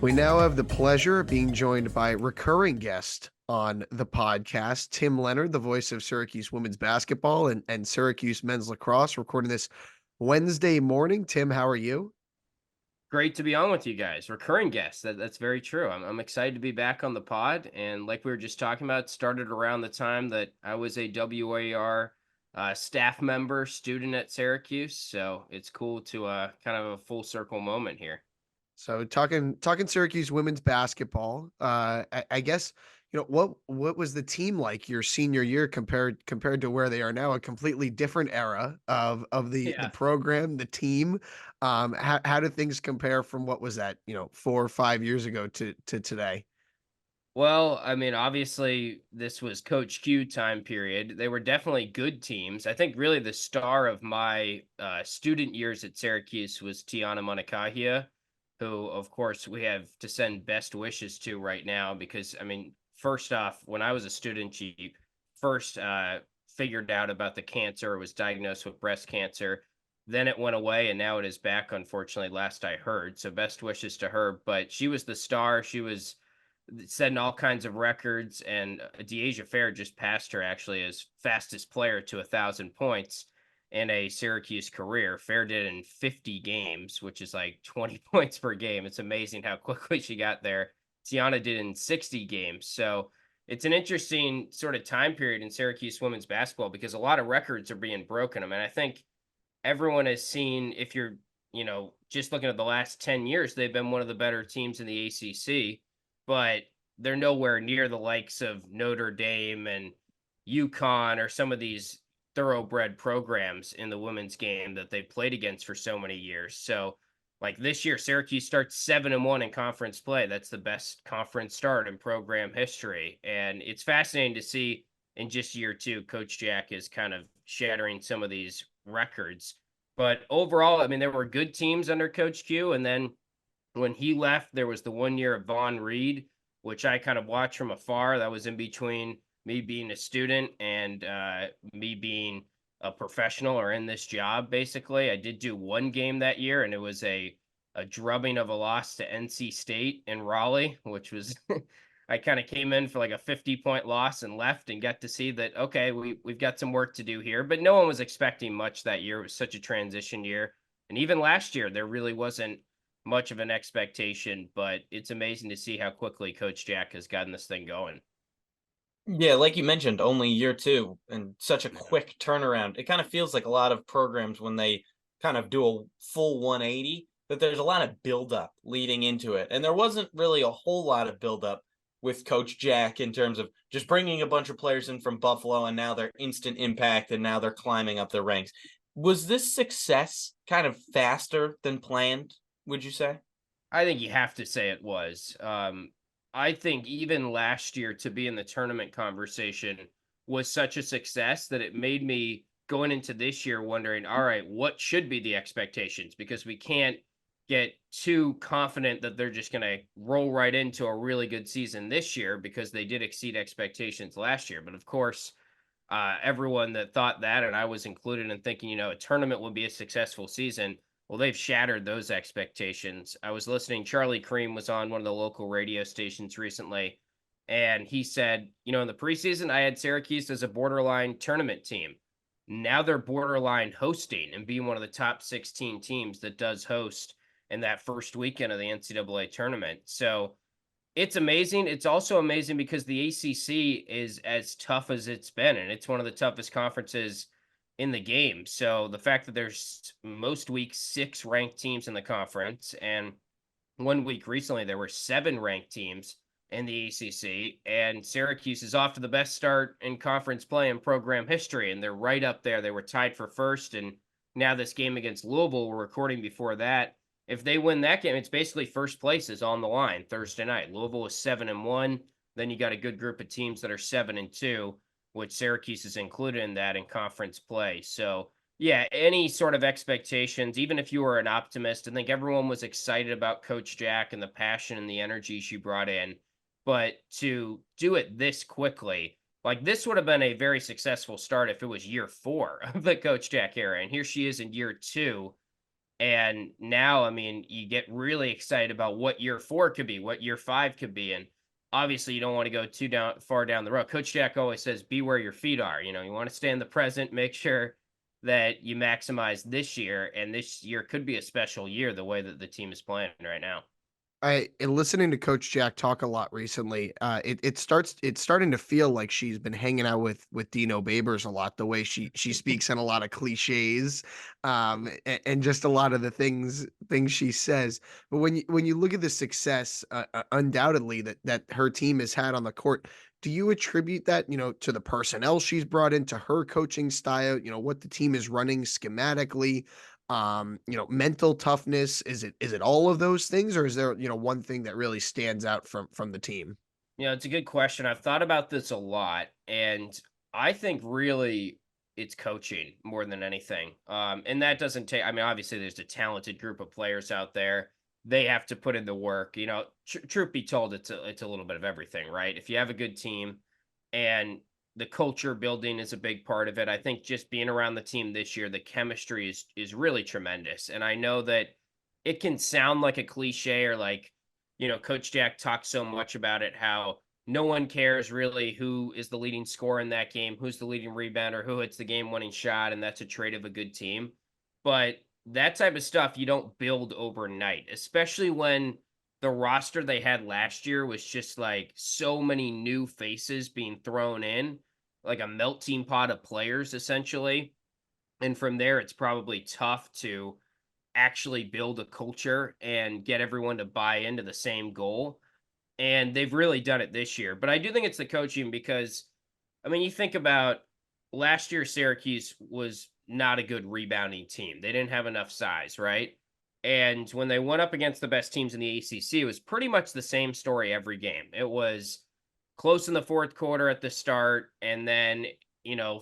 We now have the pleasure of being joined by recurring guest on the podcast, Tim Leonard, the voice of Syracuse women's basketball and Syracuse men's lacrosse, recording this Wednesday morning. Tim, how are you? Great to be on with you guys. Recurring guests. That's very true. I'm excited to be back on the pod. And like we were just talking about, started around the time that I was a WAR staff member, student at Syracuse. So it's cool to kind of a full circle moment here. So talking Syracuse women's basketball. I guess what was the team like your senior year compared to where they are now? A completely different era of the Yeah. program, the team. How do things compare from what was that 4 or 5 years ago to today? Well, I mean, obviously, this was Coach Q time period. They were definitely good teams. I think really the star of my student years at Syracuse was Tiana Monacahia, who, of course, we have to send best wishes to right now because, I mean, first off, when I was a student, she first figured out about the cancer, was diagnosed with breast cancer. Then it went away, and now it is back, unfortunately, last I heard. So best wishes to her. But she was the star. She was setting all kinds of records, and Dyaisha Fair just passed her actually as fastest player to 1,000 points in a Syracuse career. Fair did in 50 games, which is like 20 points per game. It's amazing how quickly she got there. Tiana did in 60 games. So it's an interesting sort of time period in Syracuse women's basketball because a lot of records are being broken. I mean, I think everyone has seen, if you're, just looking at the last 10 years, they've been one of the better teams in the ACC, but they're nowhere near the likes of Notre Dame and UConn or some of these thoroughbred programs in the women's game that they played against for so many years. So, like this year, Syracuse starts 7-1 in conference play. That's the best conference start in program history. And it's fascinating to see in just year two, Coach Jack is kind of shattering some of these records. But overall, I mean, there were good teams under Coach Q. And then when he left, there was the 1 year of Vaughn Reed, which I kind of watched from afar. That was in between me being a student and me being a professional or in this job. Basically, I did do one game that year, and it was a drubbing of a loss to NC State in Raleigh, which was I kind of came in for like a 50-point loss and left and got to see that, okay, we've got some work to do here. But no one was expecting much that year. It was such a transition year. And even last year, there really wasn't much of an expectation, but it's amazing to see how quickly Coach Jack has gotten this thing going. Yeah, like you mentioned, only year two and such a Yeah. quick turnaround. It kind of feels like a lot of programs when they kind of do a full 180, that there's a lot of buildup leading into it. And there wasn't really a whole lot of buildup with Coach Jack in terms of just bringing a bunch of players in from Buffalo and now they're instant impact and now they're climbing up the ranks. Was this success kind of faster than planned, would you say? I think you have to say it was. I think even last year to be in the tournament conversation was such a success that it made me going into this year wondering, all right, what should be the expectations? Because we can't get too confident that they're just going to roll right into a really good season this year because they did exceed expectations last year. But of course, everyone that thought that, and I was included in thinking, a tournament would be a successful season. Well, they've shattered those expectations. I was listening, Charlie Cream was on one of the local radio stations recently, and he said, in the preseason, I had Syracuse as a borderline tournament team. Now they're borderline hosting and being one of the top 16 teams that does host in that first weekend of the NCAA tournament. So it's amazing. It's also amazing because the ACC is as tough as it's been, and it's one of the toughest conferences in the game. So the fact that there's most weeks 6 ranked teams in the conference, and one week recently there were 7 ranked teams in the ACC, and Syracuse is off to the best start in conference play in program history, and they're right up there. They were tied for first, and now this game against Louisville, we're recording before that. If they win that game, it's basically first place is on the line Thursday night. Louisville is 7-1. Then you got a good group of teams that are 7-2, which Syracuse is included in that in conference play. So, yeah, any sort of expectations, even if you were an optimist, I think everyone was excited about Coach Jack and the passion and the energy she brought in. But to do it this quickly, like this would have been a very successful start if it was year 4 of the Coach Jack era. And here she is in year 2, And now, I mean, you get really excited about what year 4 could be, what year 5 could be. And obviously, you don't want to go too far down the road. Coach Jack always says, be where your feet are. You know, you want to stay in the present, make sure that you maximize this year. And this year could be a special year the way that the team is playing right now. In listening to Coach Jack talk a lot recently, it's starting to feel like she's been hanging out with Dino Babers a lot. The way she speaks in a lot of cliches, and just a lot of the things she says. But when you look at the success, undoubtedly that her team has had on the court, do you attribute that, to the personnel she's brought into her coaching style? What the team is running schematically, mental toughness? Is it all of those things, or is there, one thing that really stands out from the team? It's a good question. I've thought about this a lot, and I think really it's coaching more than anything. And that doesn't take, I mean, obviously there's a talented group of players out there. They have to put in the work. Truth be told, it's a little bit of everything, right? If you have a good team and the culture building is a big part of it, I think just being around the team this year, the chemistry is really tremendous. And I know that it can sound like a cliche or like, Coach Jack talks so much about it, how no one cares really who is the leading scorer in that game, who's the leading rebounder, who hits the game winning shot, and that's a trait of a good team. But that type of stuff you don't build overnight, especially when the roster they had last year was just like so many new faces being thrown in, like a melting pot of players essentially. And from there, it's probably tough to actually build a culture and get everyone to buy into the same goal. And they've really done it this year. But I do think it's the coaching because, I mean, you think about last year, Syracuse was not a good rebounding team. They didn't have enough size, right? And when they went up against the best teams in the ACC, it was pretty much the same story every game. It was close in the fourth quarter at the start, and then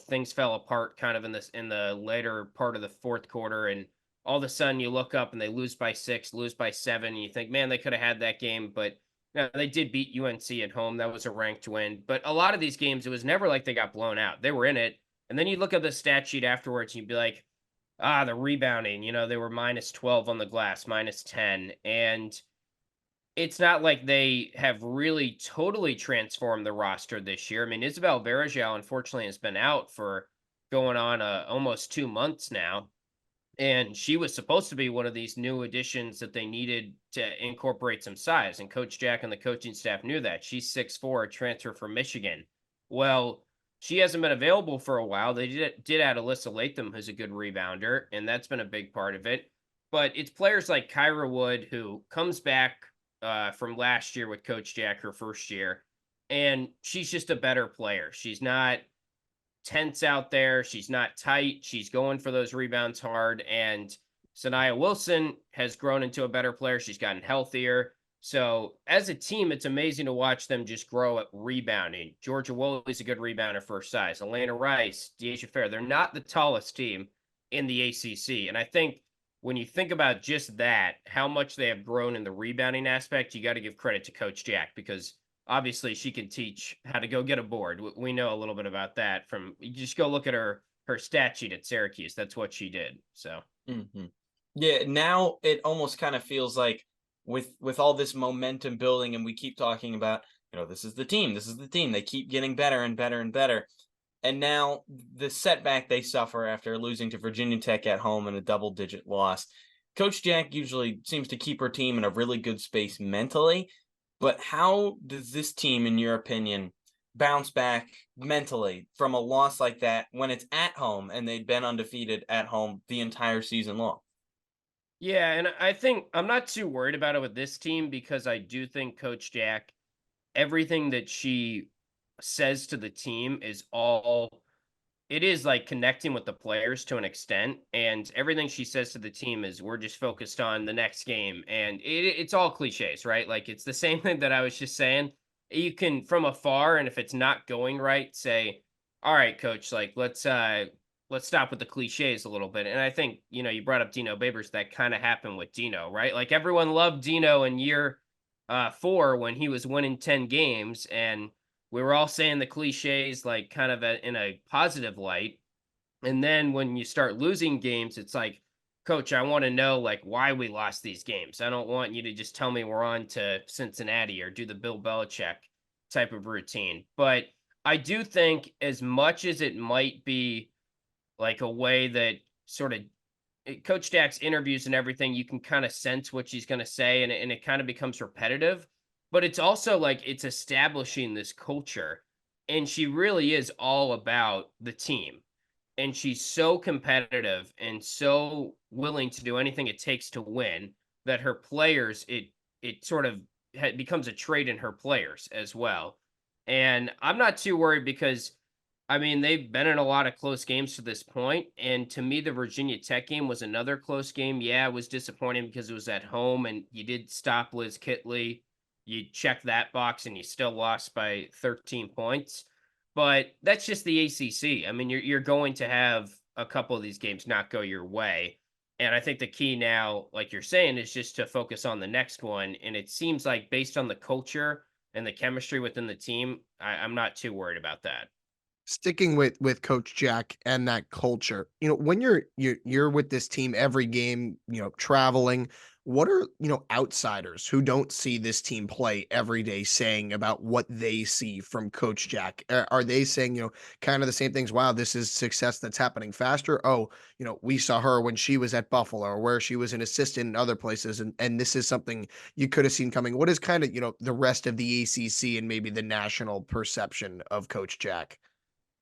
things fell apart kind of in the later part of the fourth quarter, and all of a sudden you look up and they lose by 6, lose by 7, and you think, man, they could have had that game, but no, they did beat UNC at home. That was a ranked win. But a lot of these games, it was never like they got blown out. They were in it. And then you look at the stat sheet afterwards and you'd be like, the rebounding, they were minus 12 on the glass, minus 10. And it's not like they have really totally transformed the roster this year. I mean, Isabel Varejao, unfortunately, has been out for going on almost 2 months now. And she was supposed to be one of these new additions that they needed to incorporate some size. And Coach Jack and the coaching staff knew that. She's 6'4", a transfer from Michigan. Well, she hasn't been available for a while. They did add Alyssa Latham, who's a good rebounder, and that's been a big part of it. But it's players like Kyra Wood, who comes back from last year with Coach Jack, her first year, and she's just a better player. She's not tense out there. She's not tight. She's going for those rebounds hard. And Sanaya Wilson has grown into a better player. She's gotten healthier. So as a team, it's amazing to watch them just grow at rebounding. Georgia Woolley's a good rebounder for her size. Elena Rice, Dyaisha Fair. They're not the tallest team in the ACC. And I think when you think about just that, how much they have grown in the rebounding aspect, you got to give credit to Coach Jack, because obviously she can teach how to go get a board. We know a little bit about that from, you just go look at her stat sheet at Syracuse. That's what she did. So yeah, now it almost kind of feels like with all this momentum building, and we keep talking about, this is the team, they keep getting better and better and better. And now the setback they suffer after losing to Virginia Tech at home in a double-digit loss. Coach Jack usually seems to keep her team in a really good space mentally. But how does this team, in your opinion, bounce back mentally from a loss like that when it's at home and they've been undefeated at home the entire season long? yeah, and I think I'm not too worried about it with this team, because I do think Coach Jack, everything that she says to the team is all, it is like connecting with the players to an extent, and everything she says to the team is, we're just focused on the next game. And it's all cliches, right? Like, it's the same thing that I was just saying. You can, from afar, and if it's not going right, say, all right, coach, like, let's stop with the cliches a little bit. And I think, you brought up Dino Babers. That kind of happened with Dino, right? Like, everyone loved Dino in year 4 when he was winning 10 games, and we were all saying the cliches, like, kind of in a positive light. And then when you start losing games, it's like, coach, I want to know like why we lost these games. I don't want you to just tell me we're on to Cincinnati or do the Bill Belichick type of routine. But I do think as much as it might be like a way that sort of Coach Dak's interviews and everything, you can kind of sense what she's going to say, and it kind of becomes repetitive. But it's also like it's establishing this culture, and she really is all about the team. And she's so competitive and so willing to do anything it takes to win that her players, it sort of becomes a trait in her players as well. And I'm not too worried because I mean, they've been in a lot of close games to this point, and to me, the Virginia Tech game was another close game. Yeah, it was disappointing because it was at home, and you did stop Liz Kitley. You checked that box, and you still lost by 13 points. But that's just the ACC. I mean, you're going to have a couple of these games not go your way, and I think the key now, like you're saying, is just to focus on the next one. And it seems like based on the culture and the chemistry within the team, I'm not too worried about that. Sticking with Coach Jack and that culture, when you're with this team every game, traveling, what are, outsiders who don't see this team play every day saying about what they see from Coach Jack? Are they saying, kind of the same things? Wow, this is success that's happening faster. Oh, we saw her when she was at Buffalo or where she was an assistant in other places, and this is something you could have seen coming. What is kind of, the rest of the ACC and maybe the national perception of Coach Jack?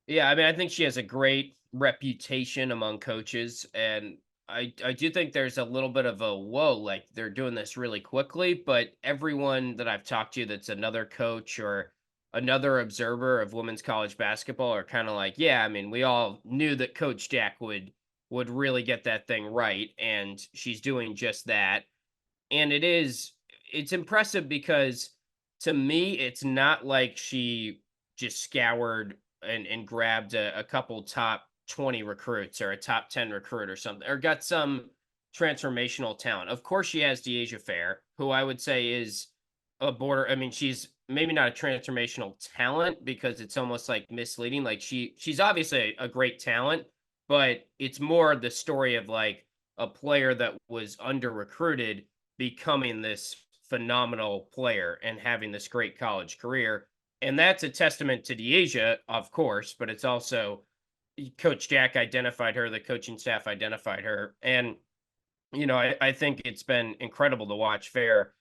Yeah, I mean, I think she has a great reputation among coaches, and I do think there's a little bit of a whoa, like they're doing this really quickly. But everyone that I've talked to that's another coach or another observer of women's college basketball are kind of like, yeah, I mean, we all knew that Coach Jack would really get that thing right, and she's doing just that. And it's impressive because to me, it's not like she just scoured and grabbed a couple top 20 recruits or a top 10 recruit or something, or got some transformational talent. Of course, she has Dyaisha Fair, who I would say is a border. I mean, she's maybe not a transformational talent because it's almost like misleading. Like she's obviously a great talent, but it's more the story of like a player that was under recruited becoming this phenomenal player and having this great college career. And that's a testament to Dyaisha, of course, but it's also Coach Jack identified her, the coaching staff identified her. And, I think it's been incredible to watch Fair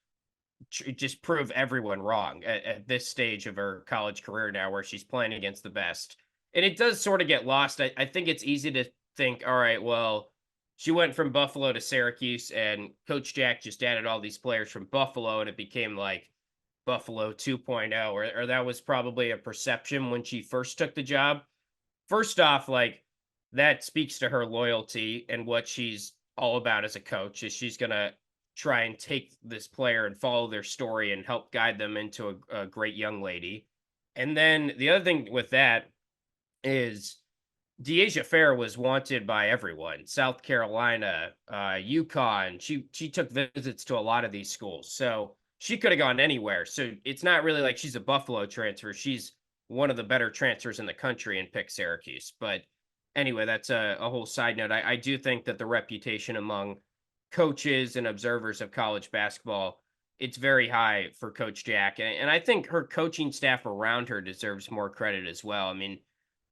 just prove everyone wrong at this stage of her college career now where she's playing against the best. And it does sort of get lost. I think it's easy to think, all right, well, she went from Buffalo to Syracuse and Coach Jack just added all these players from Buffalo and it became like Buffalo 2.0, or that was probably a perception when she first took the job. First off, like that speaks to her loyalty and what she's all about as a coach is she's going to try and take this player and follow their story and help guide them into a great young lady. And then the other thing with that is Dyaisha Fair was wanted by everyone. South Carolina, UConn. She took visits to a lot of these schools. So she could have gone anywhere. So it's not really like she's a Buffalo transfer. She's one of the better transfers in the country and picked Syracuse. But anyway, that's a whole side note. I do think that the reputation among coaches and observers of college basketball, it's very high for Coach Jack. And I think her coaching staff around her deserves more credit as well. I mean,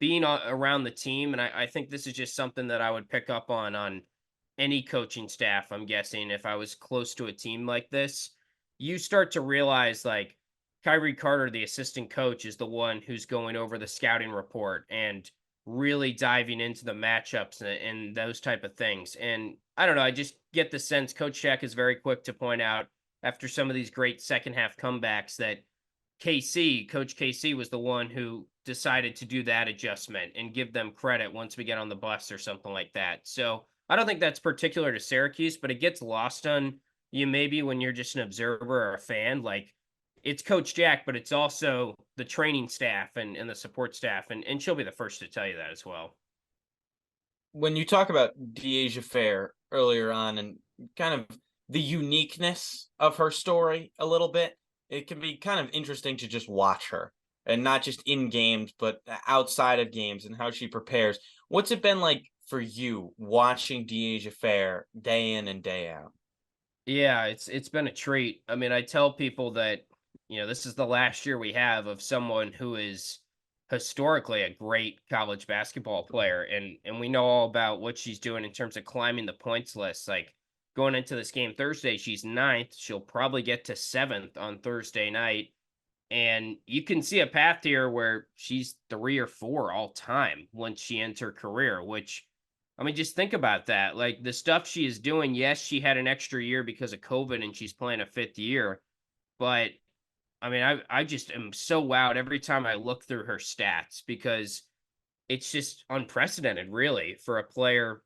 being around the team, and I think this is just something that I would pick up on any coaching staff, I'm guessing, if I was close to a team like this, you start to realize like Kyrie Carter, the assistant coach, is the one who's going over the scouting report and really diving into the matchups and those type of things. And I don't know, I just get the sense Coach Jack is very quick to point out after some of these great second half comebacks that Coach KC was the one who decided to do that adjustment and give them credit once we get on the bus or something like that. So I don't think that's particular to Syracuse, but it gets lost on you maybe when you're just an observer or a fan. Like it's Coach Jack, but it's also the training staff and the support staff. And she'll be the first to tell you that as well. When you talk about Dyaisha Fair earlier on and kind of the uniqueness of her story a little bit, it can be kind of interesting to just watch her and not just in games, but outside of games and how she prepares. What's it been like for you watching Dyaisha Fair day in and day out? Yeah, it's been a treat. I mean, I tell people that, this is the last year we have of someone who is historically a great college basketball player, and we know all about what she's doing in terms of climbing the points list. Like going into this game Thursday, she's ninth. She'll probably get to seventh on Thursday night. And you can see a path here where she's 3 or 4 all time once she ends her career, which, I mean, just think about that. Like the stuff she is doing, yes, she had an extra year because of COVID and she's playing a fifth year. But I mean, I just am so wowed every time I look through her stats because it's just unprecedented, really, for a player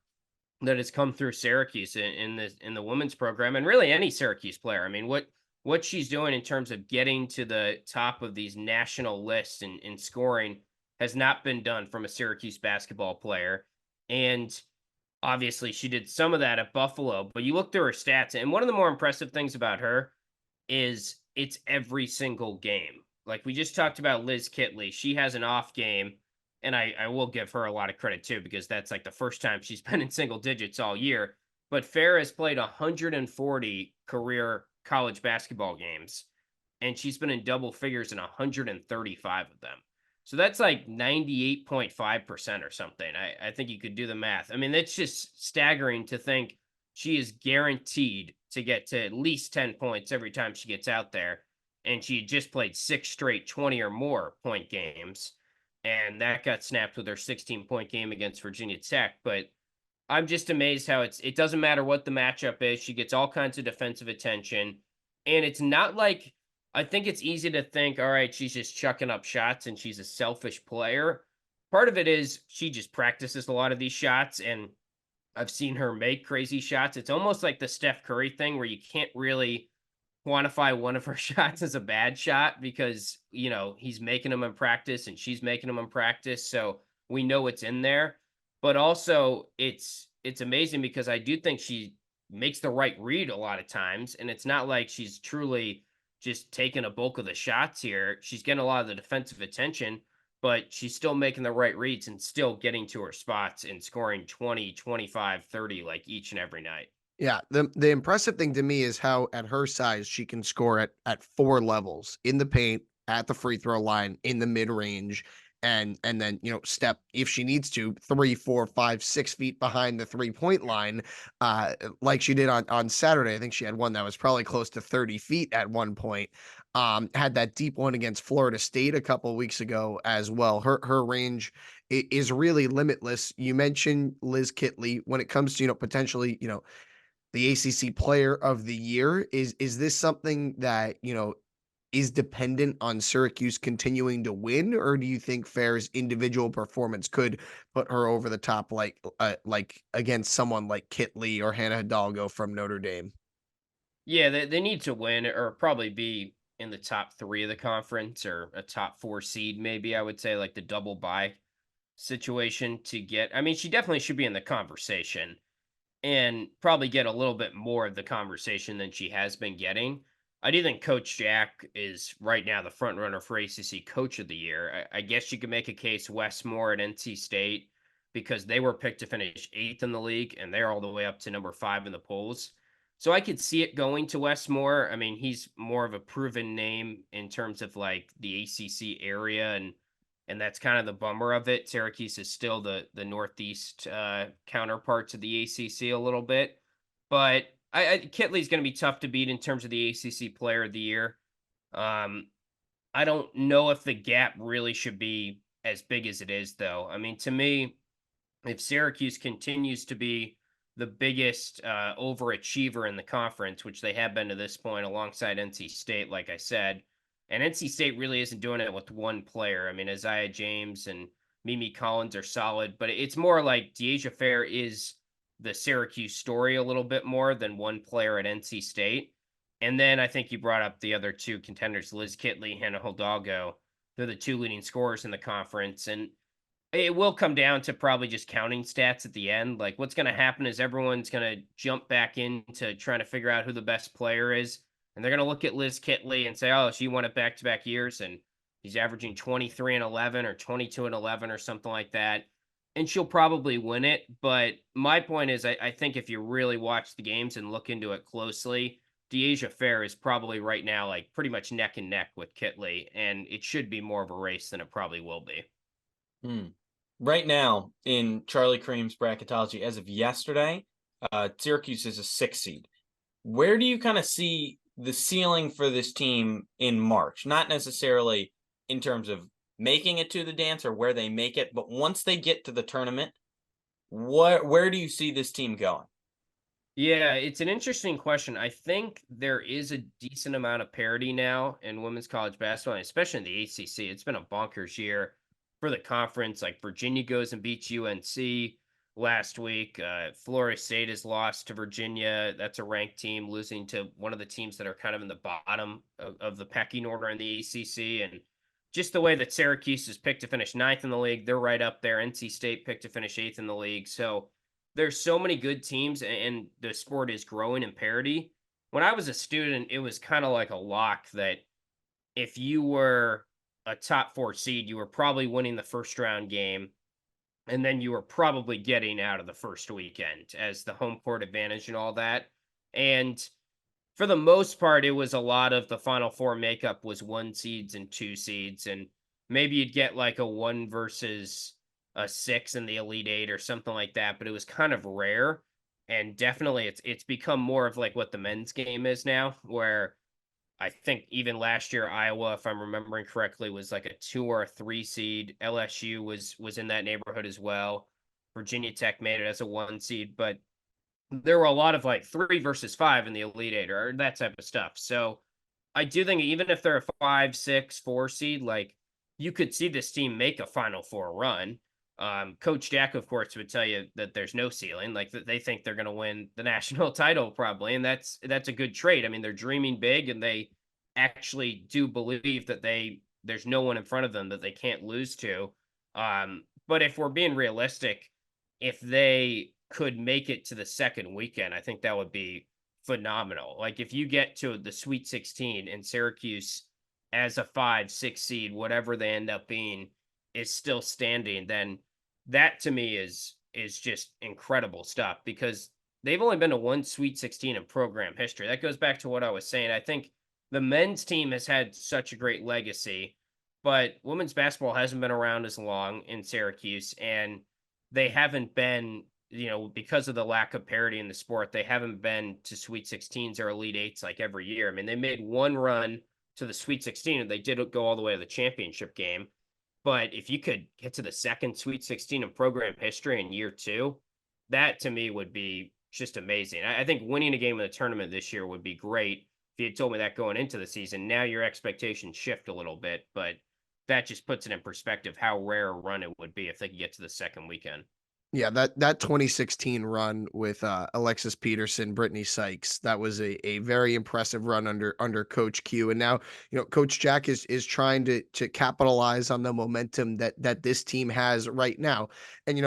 that has come through Syracuse in the women's program, and really any Syracuse player. I mean, what she's doing in terms of getting to the top of these national lists in scoring has not been done from a Syracuse basketball player. And obviously she did some of that at Buffalo, but you look through her stats, and one of the more impressive things about her is it's every single game. Like we just talked about Liz Kitley. She has an off game, and I will give her a lot of credit too, because that's like the first time she's been in single digits all year. But Fair has played 140 career college basketball games, and she's been in double figures in 135 of them. So that's like 98.5% or something. I think you could do the math. I mean, that's just staggering to think she is guaranteed to get to at least 10 points every time she gets out there. And she had just played 6 straight 20 or more point games. And that got snapped with her 16-point game against Virginia Tech. But I'm just amazed how it doesn't matter what the matchup is. She gets all kinds of defensive attention. And it's not like, I think it's easy to think, all right, she's just chucking up shots and she's a selfish player. Part of it is she just practices a lot of these shots, and I've seen her make crazy shots. It's almost like the Steph Curry thing where you can't really quantify one of her shots as a bad shot because, he's making them in practice and she's making them in practice. So we know it's in there. But also it's amazing because I do think she makes the right read a lot of times. And it's not like she's truly just taking a bulk of the shots here. She's getting a lot of the defensive attention, but she's still making the right reads and still getting to her spots and scoring 20, 25, 30 like each and every night. Yeah, the impressive thing to me is how at her size she can score at 4 levels: in the paint, at the free throw line, in the mid range, and then step if she needs to 3, 4, 5, 6 feet behind the 3-point line, like she did on Saturday. I think she had one that was probably close to 30 feet at one point. Had that deep one against Florida State a couple weeks ago as well. Her range is really limitless. You mentioned Liz Kitley when it comes to potentially the ACC Player of the Year. Is this something that, is dependent on Syracuse continuing to win, or do you think Fair's individual performance could put her over the top, like against someone like Kitley or Hannah Hidalgo from Notre Dame? Yeah, they need to win or probably be in the top 3 of the conference or a top 4 seed, maybe I would say, like the double bye situation to get. I mean, she definitely should be in the conversation and probably get a little bit more of the conversation than she has been getting. I do think Coach Jack is right now the front runner for ACC Coach of the Year. I guess you could make a case Westmore at NC State because they were picked to finish 8th in the league and they're all the way up to number 5 in the polls. So I could see it going to Westmore. I mean, he's more of a proven name in terms of like the ACC area, and that's kind of the bummer of it. Syracuse is still the Northeast counterpart to the ACC a little bit, but Kitley's going to be tough to beat in terms of the ACC Player of the Year. I don't know if the gap really should be as big as it is, though. I mean, to me, if Syracuse continues to be the biggest overachiever in the conference, which they have been to this point, alongside NC State, like I said, and NC State really isn't doing it with one player. I mean, Isaiah James and Mimi Collins are solid, but it's more like Dyaisha Fair is the Syracuse story a little bit more than one player at NC State. And then I think you brought up the other 2 contenders, Liz Kitley, Hannah Hidalgo. They're the 2 leading scorers in the conference. And it will come down to probably just counting stats at the end. Like what's going to happen is everyone's going to jump back into trying to figure out who the best player is. And they're going to look at Liz Kitley and say, oh, she won it back-to-back years. And he's averaging 23 and 11 or 22 and 11 or something like that. and she'll probably win it. But my point is, I think if you really watch the games and look into it closely, Dyaisha Fair is probably right now like pretty much neck and neck with Kitley, and it should be more of a race than it probably will be. Right now in Charlie Cream's bracketology, as of yesterday, Syracuse is a 6 seed. Where do you kind of see the ceiling for this team in March? Not necessarily in terms of making it to the dance or where they make it, but once they get to the tournament, where do you see this team going? Yeah, it's an interesting question. I think there is a decent amount of parity now in women's college basketball, especially in the ACC. It's been a bonkers year for the conference. Like Virginia goes and beats UNC last week. Florida State has lost to Virginia. That's a ranked team, losing to one of the teams that are kind of in the bottom of the pecking order in the ACC. And just the way that Syracuse is picked to finish ninth in the league, they're right up there. NC State picked to finish eighth in the league. So there's so many good teams, and the sport is growing in parity. When I was a student, it was kind of like a lock that if you were a top 4 seed, you were probably winning the first round game, and then you were probably getting out of the first weekend as the home court advantage and all that. And for the most part, it was a lot of the Final Four makeup was 1 seeds and 2 seeds, and maybe you'd get like a 1 versus a 6 in the Elite Eight or something like that, but it was kind of rare. And definitely it's become more of like what the men's game is now, where I think even last year Iowa, if I'm remembering correctly, was like a 2 or a 3 seed. LSU was in that neighborhood as well. Virginia Tech made it as a 1 seed, but there were a lot of like 3 versus 5 in the Elite Eight or that type of stuff. So I do think even if they're a 5, 6, 4 seed, like you could see this team make a Final Four run. Coach Jack, of course, would tell you that there's no ceiling, like that they think they're going to win the national title probably, and that's a good trade. I mean, they're dreaming big, and they actually do believe that there's no one in front of them that they can't lose to. But if we're being realistic, if they could make it to the second weekend, I think that would be phenomenal. Like if you get to the Sweet 16 and Syracuse as a 5, 6 seed, whatever they end up being, is still standing, then that to me is just incredible stuff because they've only been to 1 Sweet 16 in program history. That goes back to what I was saying. I think the men's team has had such a great legacy, but women's basketball hasn't been around as long in Syracuse, and they haven't been, because of the lack of parity in the sport, they haven't been to Sweet 16s or Elite Eights like every year. I mean, they made one run to the Sweet 16 and they did go all the way to the championship game. But if you could get to the second Sweet 16 in program history in year 2, that to me would be just amazing. I think winning a game in the tournament this year would be great. If you had told me that going into the season, now your expectations shift a little bit, but that just puts it in perspective how rare a run it would be if they could get to the second weekend. Yeah, that 2016 run with Alexis Peterson, Brittany Sykes, that was a very impressive run under Coach Q. And now, Coach Jack is trying to capitalize on the momentum that this team has right now. And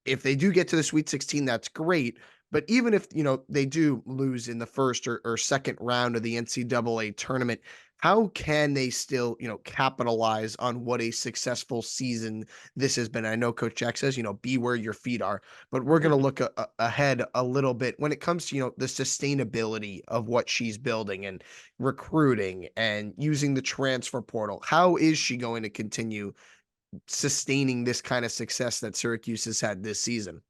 if they do get to the Sweet 16, that's great. But even if they do lose in the first or second round of the NCAA tournament, how can they still capitalize on what a successful season this has been? I know Coach Jack says be where your feet are, but we're going to look ahead a little bit when it comes to the sustainability of what she's building and recruiting and using the transfer portal. How is she going to continue sustaining this kind of success that Syracuse has had this season?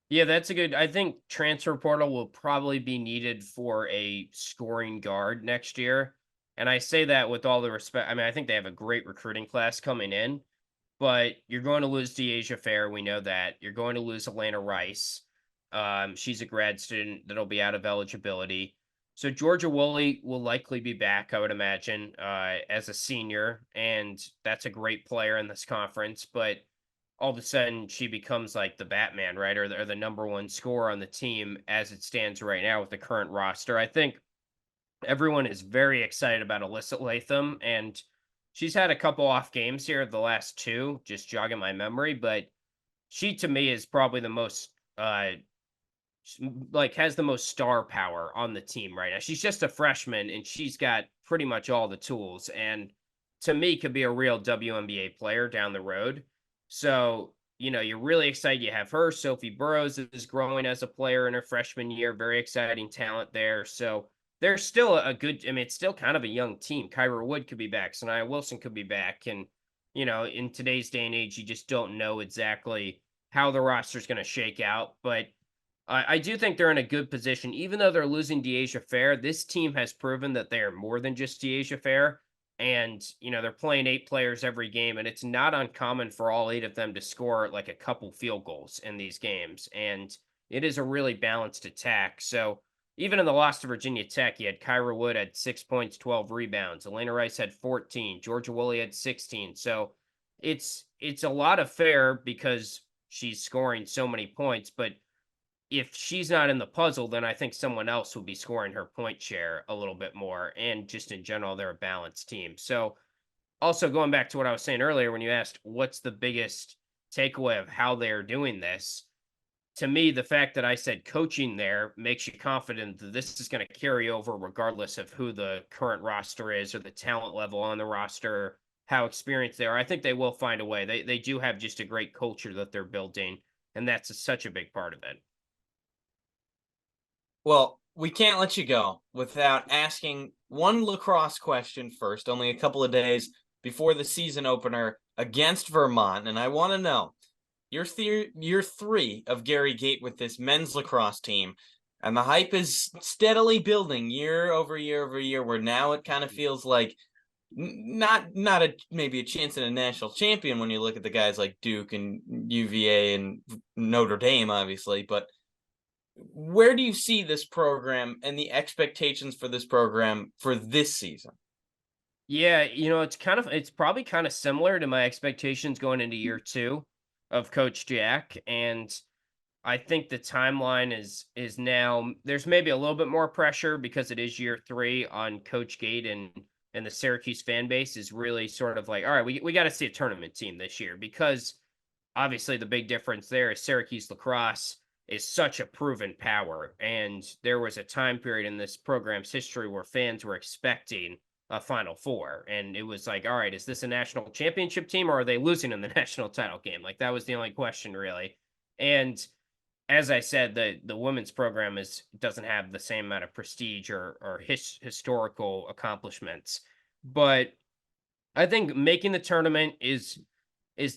Yeah, that's a good. I think transfer portal will probably be needed for a scoring guard next year. And I say that with all the respect. I mean, I think they have a great recruiting class coming in, but you're going to lose Dyaisha Fair. We know that. You're going to lose Elena Rice. She's a grad student that'll be out of eligibility. So Georgia Woolley will likely be back, I would imagine, as a senior, and that's a great player in this conference. But all of a sudden, she becomes like the Batman, right, or the number one scorer on the team as it stands right now with the current roster. I think everyone is very excited about Alyssa Latham, and she's had a couple off games here, the last 2, just jogging my memory, but she to me is probably the most has the most star power on the team right now. She's just a freshman and she's got pretty much all the tools, and to me could be a real WNBA player down the road. So, you're really excited you have her. Sophie Burrows is growing as a player in her freshman year. Very exciting talent there. So there's still a good, it's still kind of a young team. Kyra Wood could be back. Sanaya Wilson could be back. And, in today's day and age, you just don't know exactly how the roster is going to shake out. But I do think they're in a good position. Even though they're losing Dyaisha Fair, this team has proven that they are more than just Dyaisha Fair. And, they're playing 8 players every game, and it's not uncommon for all 8 of them to score like a couple field goals in these games. And it is a really balanced attack. So even in the loss to Virginia Tech, you had Kyra Wood had 6 points, 12 rebounds. Elena Rice had 14. Georgia Woolley had 16. So it's a lot of fair because she's scoring so many points, but if she's not in the puzzle, then I think someone else will be scoring her point share a little bit more. And just in general, they're a balanced team. So, also going back to what I was saying earlier, when you asked what's the biggest takeaway of how they're doing this, to me, the fact that I said coaching there makes you confident that this is going to carry over regardless of who the current roster is or the talent level on the roster, how experienced they are. I think they will find a way. They do have just a great culture that they're building, and that's such a big part of it. Well, we can't let you go without asking one lacrosse question first, only a couple of days before the season opener against Vermont. And I want to know year 3 of Gary Gait with this men's lacrosse team. And the hype is steadily building year over year over year, where now it kind of feels like not maybe a chance at a national champion when you look at the guys like Duke and UVA and Notre Dame, obviously, but where do you see this program and the expectations for this program for this season? Yeah, it's probably kind of similar to my expectations going into year 2 of Coach Jack. And I think the timeline is now there's maybe a little bit more pressure because it is year 3 on Coach Gate, and the Syracuse fan base is really sort of like, all right, we got to see a tournament team this year, because obviously the big difference there is Syracuse lacrosse is such a proven power. And there was a time period in this program's history where fans were expecting a Final Four. And it was like, all right, is this a national championship team, or are they losing in the national title game? Like, that was the only question, really. And as I said, the women's program doesn't have the same amount of prestige or historical accomplishments. But I think making the tournament is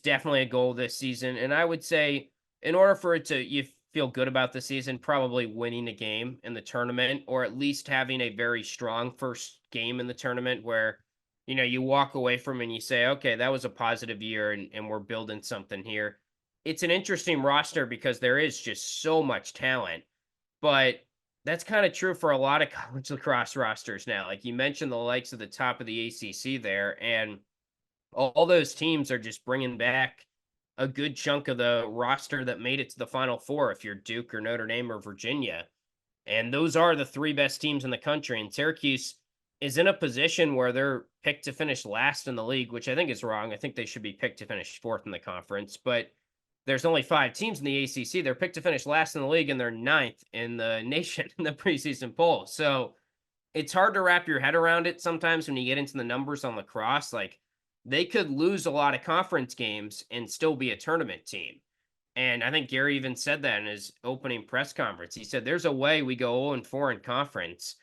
definitely a goal this season. And I would say, in order for it to you feel good about the season, probably winning a game in the tournament, or at least having a very strong first game in the tournament where you walk away from and you say, okay, that was a positive year, and we're building something here. It's an interesting roster because there is just so much talent, but that's kind of true for a lot of college lacrosse rosters now. Like you mentioned, the likes of the top of the ACC there, and all those teams are just bringing back a good chunk of the roster that made it to the Final Four, if you're Duke or Notre Dame or Virginia. And those are the 3 best teams in the country. And Syracuse is in a position where they're picked to finish last in the league, which I think is wrong. I think they should be picked to finish 4th in the conference. But there's only 5 teams in the ACC. They're picked to finish last in the league, and they're 9th in the nation in the preseason poll. So it's hard to wrap your head around it sometimes when you get into the numbers on lacrosse. Like, they could lose a lot of conference games and still be a tournament team. And I think Gary even said that in his opening press conference. He said, there's a way we go 0-4 in conference.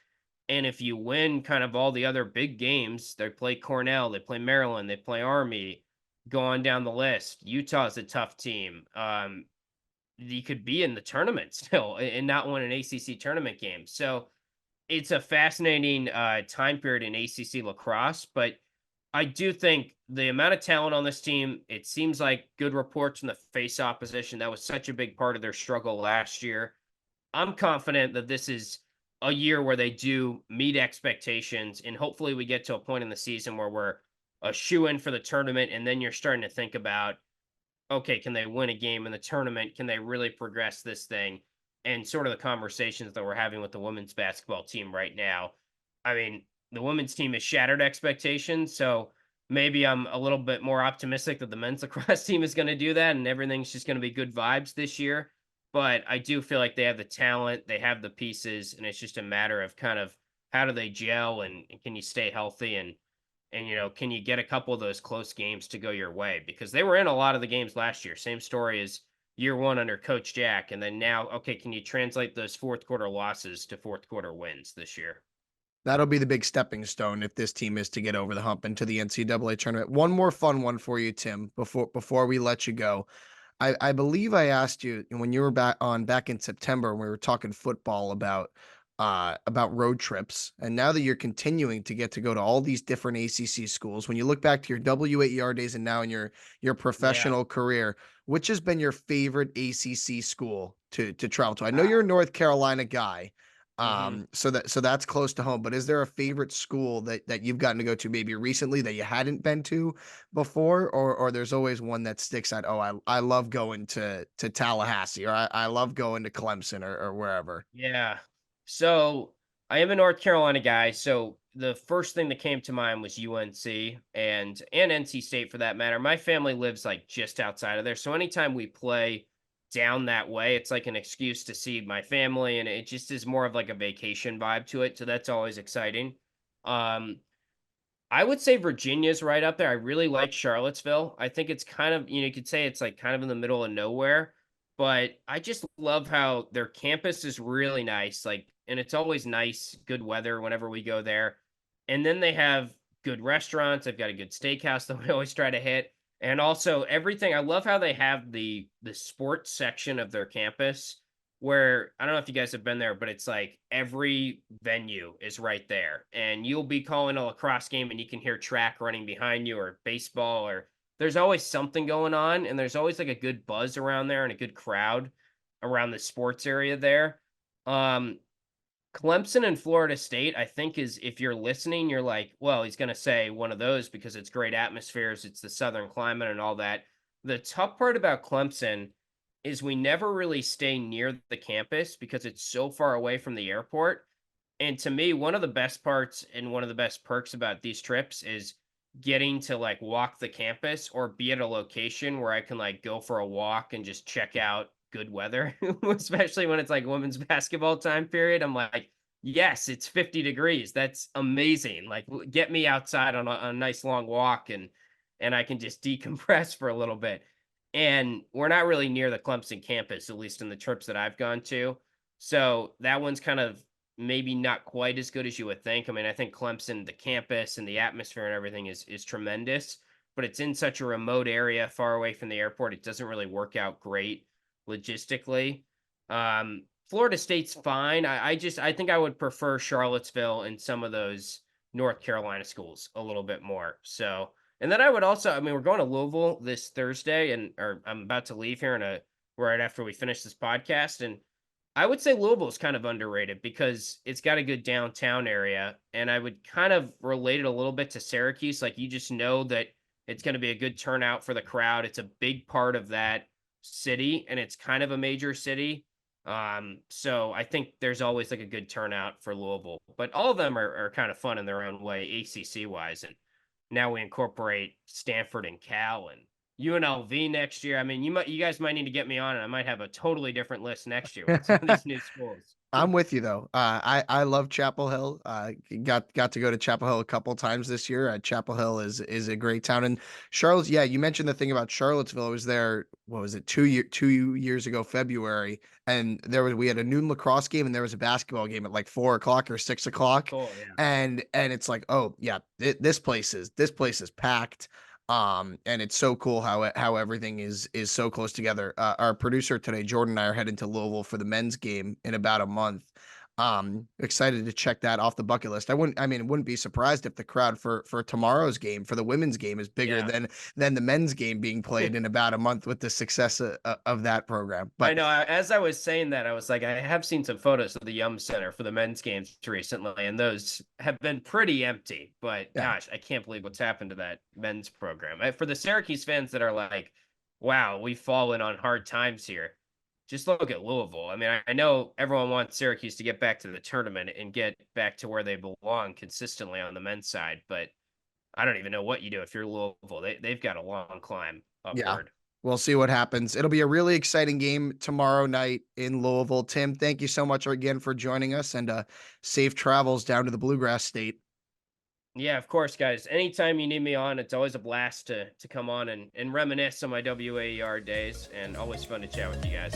And if you win kind of all the other big games, they play Cornell, they play Maryland, they play Army, go on down the list. Utah's a tough team. You could be in the tournament still and not win an ACC tournament game. So it's a fascinating time period in ACC lacrosse, but I do think the amount of talent on this team, it seems like good reports from the face opposition. That was such a big part of their struggle last year. I'm confident that this is a year where they do meet expectations, and hopefully we get to a point in the season where we're a shoe-in for the tournament, and then you're starting to think about, okay, can they win a game in the tournament? Can they really progress this thing? And sort of the conversations that we're having with the women's basketball team right now. I mean, the women's team has shattered expectations, so maybe I'm a little bit more optimistic that the men's lacrosse team is going to do that and everything's just going to be good vibes this year. But I do feel like they have the talent, they have the pieces, and it's just a matter of kind of how do they gel, and can you stay healthy And, can you get a couple of those close games to go your way? Because they were in a lot of the games last year. Same story as year one under Coach Jack. And then now, okay, can you translate those fourth quarter losses to fourth quarter wins this year? That'll be the big stepping stone if this team is to get over the hump into the NCAA tournament. One more fun one for you, Tim, before we let you go. I believe I asked you when you were back in September when we were talking football about road trips. And now that you're continuing to get to go to all these different ACC schools, when you look back to your W8ER days and now in your Yeah. professional career, which has been your favorite ACC school to travel to? I know you're a North Carolina guy. hmm So that's close to home, but is there a favorite school that you've gotten to go to maybe recently that you hadn't been to before, or there's always one that sticks out? Oh, I love going to Tallahassee, or I love going to Clemson or wherever. Yeah. So I am a North Carolina guy. So the first thing that came to mind was UNC and NC State for that matter. My family lives like just outside of there. So anytime we play down that way, it's like an excuse to see my family, and it just is more of like a vacation vibe to it. So that's always exciting. Um, I would say Virginia's right up there. I really like Charlottesville. I think it's kind of, you could say it's like kind of in the middle of nowhere, but I just love how their campus is really nice. Like, and it's always nice, good weather whenever we go there. And then they have good restaurants. They've got a good steakhouse that we always try to hit. And also everything. I love how they have the sports section of their campus where I don't know if you guys have been there, but it's like every venue is right there. And you'll be calling a lacrosse game and you can hear track running behind you or baseball, or there's always something going on. And there's always like a good buzz around there and a good crowd around the sports area there. Um, Clemson and Florida State, I think, is if you're listening, you're like, well, he's going to say one of those because it's great atmospheres, it's the southern climate and all that. The tough part about Clemson is we never really stay near the campus because it's so far away from the airport. And to me, one of the best parts and one of the best perks about these trips is getting to like walk the campus or be at a location where I can like go for a walk and just check out good weather, especially when it's like women's basketball time period. I'm like, yes, it's 50 degrees. That's amazing. Like get me outside on a nice long walk and I can just decompress for a little bit. And we're not really near the Clemson campus, at least in the trips that I've gone to. So that one's kind of maybe not quite as good as you would think. I mean, I think Clemson, the campus and the atmosphere and everything is tremendous, but it's in such a remote area, far away from the airport. It doesn't really work out great logistically. Florida State's fine. I think I would prefer Charlottesville and some of those North Carolina schools a little bit more. So, and then I would also, I mean, we're going to Louisville this Thursday, or I'm about to leave here right after we finish this podcast, and I would say Louisville is kind of underrated because it's got a good downtown area, and I would kind of relate it a little bit to Syracuse. Like you just know that it's going to be a good turnout for the crowd. It's a big part of that city, and it's kind of a major city. So I think there's always like a good turnout for Louisville, but all of them are kind of fun in their own way, ACC wise. And now we incorporate Stanford and Cal and UNLV next year. I mean, you guys might need to get me on, and I might have a totally different list next year with some of these new schools. I'm with you though. I love Chapel Hill. Got to go to Chapel Hill a couple times this year. Chapel Hill is a great town. And Charlotte, yeah, you mentioned the thing about Charlottesville. I was there. What was it? 2 years ago, February, and we had a noon lacrosse game, and there was a basketball game at like 4 o'clock or 6 o'clock, Cool, yeah. and it's like, oh yeah, this place is packed. And it's so cool how everything is so close together. Our producer today, Jordan, and I are heading to Louisville for the men's game in about a month. Excited to check that off the bucket list. I wouldn't be surprised if the crowd for tomorrow's game, for the women's game, is bigger Yeah. than the men's game being played in about a month with the success of that program. I But know. As I was saying that, I was like, I have seen some photos of the Yum Center for the men's games recently, and those have been pretty empty. But yeah, gosh, I can't believe what's happened to that men's program. For the Syracuse fans that are like, wow, we've fallen on hard times here. Just look at Louisville. I mean, I know everyone wants Syracuse to get back to the tournament and get back to where they belong consistently on the men's side, but I don't even know what you do if you're Louisville. They've got a long climb yeah. upward. We'll see what happens. It'll be a really exciting game tomorrow night in Louisville. Tim, thank you so much again for joining us, and safe travels down to the Bluegrass State. Yeah, of course, guys. Anytime you need me on, it's always a blast to come on and reminisce on my WAER days, and always fun to chat with you guys.